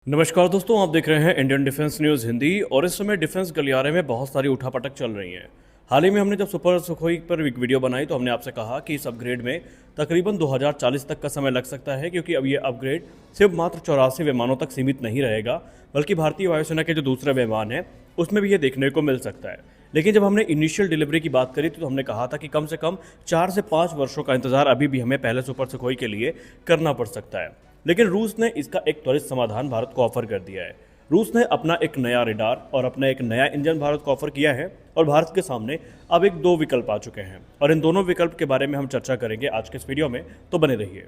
नमस्कार दोस्तों, आप देख रहे हैं इंडियन डिफेंस न्यूज़ हिंदी। और इस समय डिफेंस गलियारे में बहुत सारी उठापटक चल रही हैं। हाल ही में हमने जब सुपर सुखोई पर एक वीडियो बनाई तो हमने आपसे कहा कि इस अपग्रेड में तकरीबन 2040 तक का समय लग सकता है, क्योंकि अब ये अपग्रेड सिर्फ मात्र 84 विमानों तक सीमित नहीं रहेगा, बल्कि भारतीय वायुसेना के जो दूसरे विमान हैं उसमें भी ये देखने को मिल सकता है। लेकिन जब हमने इनिशियल डिलीवरी की बात करी तो हमने कहा था कि कम से कम 4 से 5 वर्षों का इंतजार अभी भी हमें पहले सुपर सुखोई के लिए करना पड़ सकता है। लेकिन रूस ने इसका एक त्वरित समाधान भारत को ऑफर कर दिया है। रूस ने अपना एक नया रडार और अपना एक नया इंजन भारत को ऑफर किया है और भारत के सामने अब दो विकल्प आ चुके हैं और इन दोनों विकल्प के बारे में हम चर्चा करेंगे आज के इस वीडियो में, तो बने रहिए।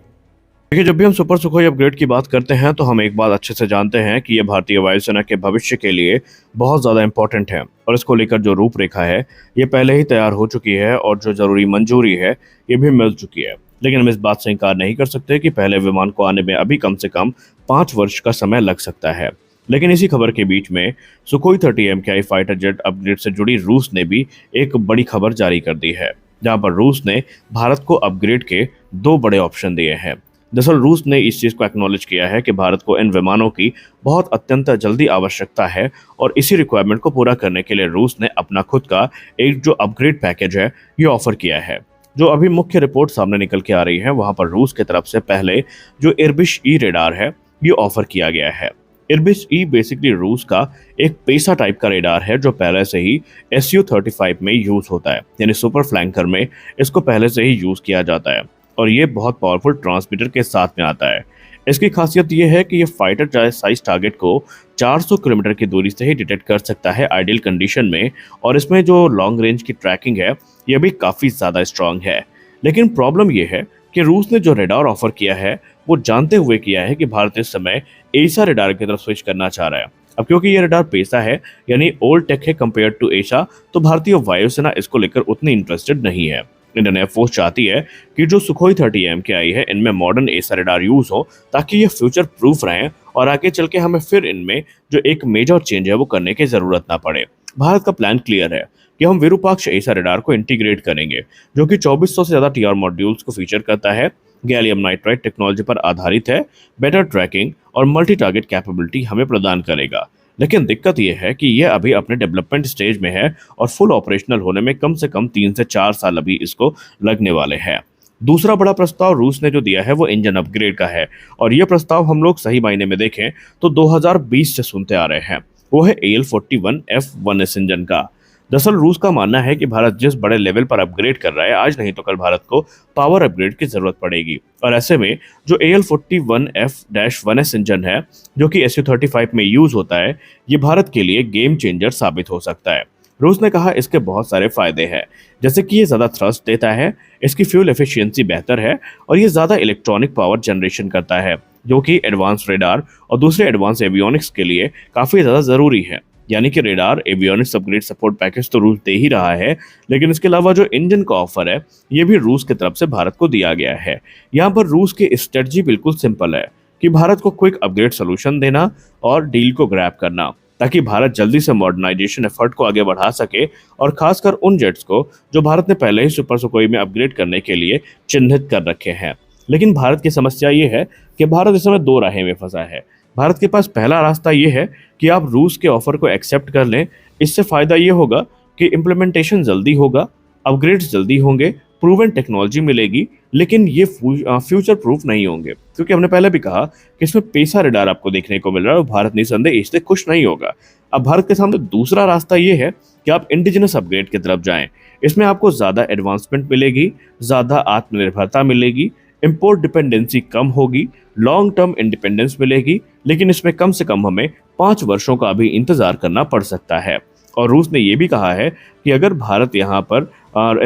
देखिए, जब भी हम सुपर सुखोई अपग्रेड की बात करते हैं तो हम एक बात अच्छे से जानते हैं कि ये भारतीय वायुसेना के भविष्य के लिए बहुत ज़्यादा इंपॉर्टेंट है और इसको लेकर जो रूपरेखा है ये पहले ही तैयार हो चुकी है और जो ज़रूरी मंजूरी है ये भी मिल चुकी है। लेकिन हम इस बात से इनकार नहीं कर सकते कि पहले विमान को आने में अभी कम से कम 5 वर्ष का समय लग सकता है। लेकिन इसी खबर के बीच में Sukhoi 30 MKI fighter jet upgrade से जुड़ी रूस ने भी एक बड़ी खबर जारी कर दी है, जहां पर रूस ने भारत को अपग्रेड के 2 बड़े ऑप्शन दिए हैं। दरअसल रूस ने इस चीज़ को एक्नॉलेज किया है कि भारत को इन विमानों की बहुत अत्यंत जल्दी आवश्यकता है और इसी रिक्वायरमेंट को पूरा करने के लिए रूस ने अपना खुद का एक जो अपग्रेड पैकेज है ये ऑफर किया है। जो अभी मुख्य रिपोर्ट सामने निकल के आ रही है वहां पर रूस की तरफ से पहले जो इर्बिश ई रेडार है ये ऑफर किया गया है। इर्बिश ई बेसिकली रूस का एक पेसा टाइप का रेडार है जो पहले से ही Su-35 में यूज होता है, यानी सुपर फ्लैंकर में इसको पहले से ही यूज किया जाता है और ये बहुत पावरफुल ट्रांसमीटर के साथ में आता है। इसकी खासियत ये है कि ये फाइटर साइज टारगेट को 400 किलोमीटर की दूरी से ही डिटेक्ट कर सकता है आइडियल कंडीशन में, और इसमें जो लॉन्ग रेंज की ट्रैकिंग है ये भी काफ़ी ज़्यादा स्ट्रांग है। लेकिन प्रॉब्लम ये है कि रूस ने जो रेडार ऑफर किया है वो जानते हुए किया है कि भारत इस समय एसा रेडार की तरफ स्विच करना चाह रहा है। अब क्योंकि ये रेडार पेसा है यानी ओल्ड टेक है कंपेयर टू एसा, तो भारतीय वायुसेना इसको लेकर उतनी इंटरेस्टेड नहीं है। इंडियन एयरफोर्स चाहती है कि जो सुखोई 30 MKI है इनमें मॉडर्न एसा रेडार यूज हो ताकि ये फ्यूचर प्रूफ रहें और आगे चल के हमें फिर इनमें जो एक मेजर चेंज है वो करने की जरूरत ना पड़े। भारत का प्लान क्लियर है कि हम विरूपाक्ष एसा रेडार को इंटीग्रेट करेंगे जो कि 2400 से ज़्यादा TR मॉड्यूल्स को फीचर करता है, गैलियम नाइट्राइड टेक्नोलॉजी पर आधारित है, बेटर ट्रैकिंग और मल्टी टारगेट कैपेबिलिटी हमें प्रदान करेगा। लेकिन दिक्कत यह है कि यह अभी अपने डेवलपमेंट स्टेज में है और फुल ऑपरेशनल होने में कम से कम 3 से 4 साल अभी इसको लगने वाले हैं। दूसरा बड़ा प्रस्ताव रूस ने जो दिया है वो इंजन अपग्रेड का है और यह प्रस्ताव हम लोग सही मायने में देखें तो 2020 से सुनते आ रहे हैं। वो है AL-41F1S इंजन का। दरअसल रूस का मानना है कि भारत जिस बड़े लेवल पर अपग्रेड कर रहा है, आज नहीं तो कल भारत को पावर अपग्रेड की जरूरत पड़ेगी और ऐसे में जो AL-41F-1S इंजन है जो कि Su-35 में यूज होता है ये भारत के लिए गेम चेंजर साबित हो सकता है। रूस ने कहा इसके बहुत सारे फायदे हैं, जैसे कि ये ज़्यादा थ्रस्ट देता है, इसकी फ्यूल एफिशिएंसी बेहतर है और ये ज़्यादा इलेक्ट्रॉनिक पावर जनरेशन करता है जो कि एडवांस रेडार और दूसरे एडवांस एवियोनिक्स के लिए काफ़ी ज़्यादा ज़रूरी है। यानी कि radar avionics upgrade support package तो रूस दे ही रहा है, लेकिन इसके अलावा जो इंजन का ऑफर है ये भी रूस की तरफ से भारत को दिया गया है। यहाँ पर रूस की स्ट्रेटजी बिल्कुल सिंपल है कि भारत को क्विक अपग्रेड सोल्यूशन देना और डील को ग्रैब करना, ताकि भारत जल्दी से मॉडर्नाइजेशन एफर्ट को आगे बढ़ा सके और खासकर उन जेट्स को जो भारत ने पहले ही सुपर सुखोई में अपग्रेड करने के लिए चिन्हित कर रखे हैं। लेकिन भारत की समस्या ये है कि भारत इस समय 2 राहें में फंसा है। भारत के पास पहला रास्ता ये है कि आप रूस के ऑफर को एक्सेप्ट कर लें। इससे फ़ायदा ये होगा कि इम्प्लीमेंटेशन जल्दी होगा, अपग्रेड्स जल्दी होंगे, प्रूवन टेक्नोलॉजी मिलेगी, लेकिन ये फ्यूचर प्रूफ नहीं होंगे क्योंकि हमने पहले भी कहा कि इसमें पेसा रेडार आपको देखने को मिल रहा है और भारत निसंदेह इससे खुश नहीं होगा। अब भारत के सामने दूसरा रास्ता ये है कि आप इंडिजिनस अपग्रेड की तरफ जाएं। इसमें आपको ज़्यादा एडवांसमेंट मिलेगी, ज़्यादा आत्मनिर्भरता मिलेगी, इंपोर्ट डिपेंडेंसी कम होगी, लॉन्ग टर्म इंडिपेंडेंस मिलेगी, लेकिन इसमें कम से कम हमें 5 वर्षों का अभी इंतजार करना पड़ सकता है। और रूस ने ये भी कहा है कि अगर भारत यहाँ पर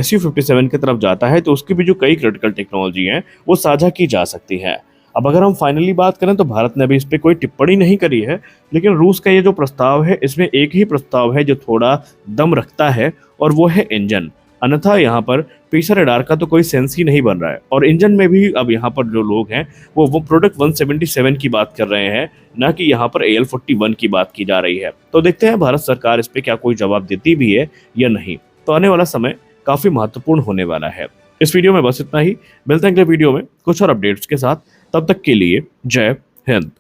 Su-57 की तरफ जाता है तो उसकी भी जो कई क्रिटिकल टेक्नोलॉजी हैं वो साझा की जा सकती है। अब अगर हम फाइनली बात करें तो भारत ने अभी इस पर कोई टिप्पणी नहीं करी है, लेकिन रूस का ये जो प्रस्ताव है इसमें एक ही प्रस्ताव है जो थोड़ा दम रखता है और वो है इंजन। अन्यथा यहाँ पर पेसा रेडार का तो कोई सेंस ही नहीं बन रहा है और इंजन में भी अब यहाँ पर जो लोग हैं वो प्रोडक्ट 177 की बात कर रहे हैं, ना कि यहाँ पर AL-41 की बात की जा रही है। तो देखते हैं भारत सरकार इस पे क्या कोई जवाब देती भी है या नहीं। तो आने वाला समय काफ़ी महत्वपूर्ण होने वाला है। इस वीडियो में बस इतना ही, मिलते हैं अगले वीडियो में कुछ और अपडेट्स के साथ। तब तक के लिए जय हिंद।